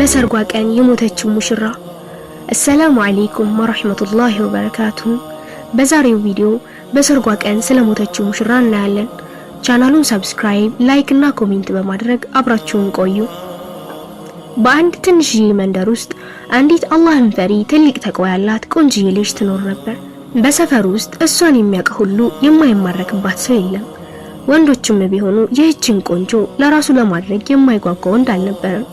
በሰርጓ ቀን የሞተችው ሙሽራ። አሰላሙ አለይኩም ወራህመቱላሂ ወበረካቱ። በዛሬው ቪዲዮ በሰርጓ ቀን ስለሞተችው ሙሽራ እናያለን። ቻናሉን ሰብስክራይብ፣ ላይክ እና ኮሜንት በማድረግ አብራችሁን ቆዩ። በአንድ ትንሽዬ መንደር ውስጥ አንዲት አላህን ፈሪ ትልቅ ተቅዋ ያላት ቆንጆዬ ልጅ ትኖር ነበር። በሰፈሩ ውስጥ እሷን የሚያውቅ ሁሉ የማይማረክባት ሰው የለም። ወንዶችም ቢሆኑ ይህችን ቆንጆ ለራሱ ለማድረግ የማይጓጓ ወንድ አልነበረም።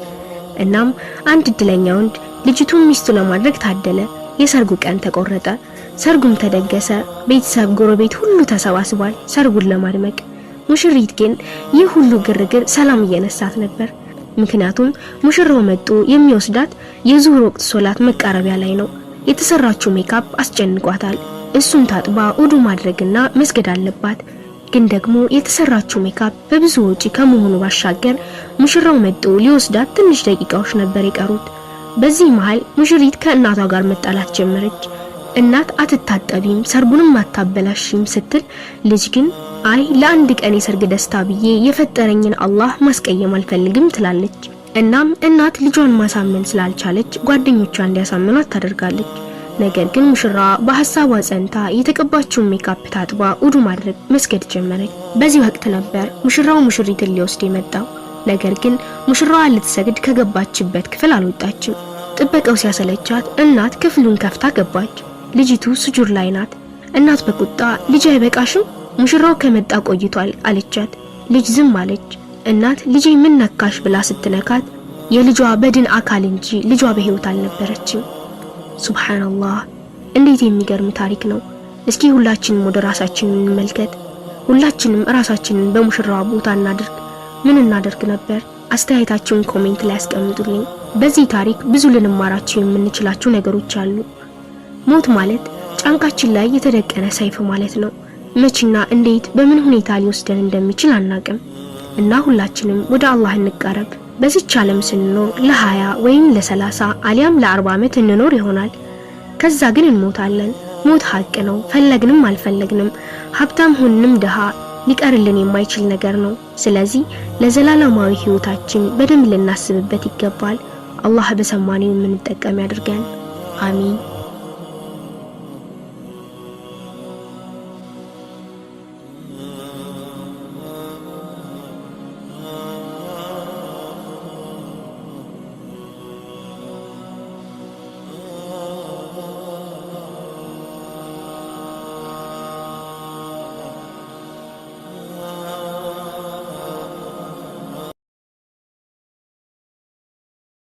እናም አንድ እድለኛ ወንድ ልጅቱን ሚስቱ ለማድረግ ታደለ። የሰርጉ ቀን ተቆረጠ። ሰርጉም ተደገሰ። ቤተሰብ፣ ጎረቤት ሁሉ ተሰባስቧል ሰርጉን ለማድመቅ። ሙሽሪት ግን ይህ ሁሉ ግርግር ሰላም እየነሳት ነበር። ምክንያቱም ሙሽራው መጥቶ የሚወስዳት የዙህር ወቅት ሶላት መቃረቢያ ላይ ነው። የተሰራችው ሜካፕ አስጨንቋታል። እሱን ታጥባ ውዱ ማድረግና መስገድ አለባት። ግን ደግሞ የተሰራችው ሜካፕ በብዙ ወጪ ከመሆኑ ባሻገር ሙሽራው መጥቶ ሊወስዳት ትንሽ ደቂቃዎች ነበር የቀሩት። በዚህ መሃል ሙሽሪት ከእናቷ ጋር መጣላት ጀመረች። እናት አትታጠቢም ሰርጉንም አታበላሽም ስትል፣ ልጅ ግን አይ ለአንድ ቀን የሰርግ ደስታ ብዬ የፈጠረኝን አላህ ማስቀየም አልፈልግም ትላለች። እናም እናት ልጇን ማሳመን ስላልቻለች ጓደኞቿ እንዲያሳምኗት ታደርጋለች። ነገር ግን ሙሽራ በሐሳቧ ጸንታ የተቀባችውን ሜካፕ ታጥባ ውዱ ማድረግ መስገድ ጀመረች። በዚህ ወቅት ነበር ሙሽራው ሙሽሪትን ሊወስድ የመጣው። ነገር ግን ሙሽራዋ ልትሰግድ ከገባችበት ክፍል አልወጣችም። ጥበቃው ሲያሰለቻት እናት ክፍሉን ከፍታ ገባች። ልጅቱ ስጁድ ላይ ናት። እናት በቁጣ ልጅ አይበቃሽም? ሙሽራው ከመጣ ቆይቷል አለቻት። ልጅ ዝም አለች። እናት ልጄ ምን ነካሽ ብላ ስትነካት የልጇ በድን አካል እንጂ ልጇ በህይወት አልነበረችም። ሱብሃንአላህ፣ እንዴት የሚገርም ታሪክ ነው። እስኪ ሁላችንም ወደ ራሳችን እንመልከት። ሁላችንም ራሳችንን በሙሽራዋ ቦታ እናድርግ። ምን እናደርግ ነበር? አስተያየታችሁን ኮሜንት ላይ አስቀምጡልኝ። በዚህ ታሪክ ብዙ ልንማራቸው የምንችላቸው ነገሮች አሉ። ሞት ማለት ጫንቃችን ላይ የተደቀነ ሰይፍ ማለት ነው። መቼና እንዴት በምን ሁኔታ ሊወስደን እንደሚችል አናቅም እና ሁላችንም ወደ አላህ እንቀረብ። በዚች ዓለም ስንኖር ለ20 ወይም ለ30 አሊያም ለ40 ዓመት እንኖር ይሆናል። ከዛ ግን እንሞታለን። ሞት ሀቅ ነው። ፈለግንም አልፈለግንም፣ ሀብታም ሆንንም ድሃ ሊቀርልን የማይችል ነገር ነው። ስለዚህ ለዘላለማዊ ህይወታችን በደንብ ልናስብበት ይገባል። አላህ በሰማነው የምንጠቀም ያድርገን። አሚን።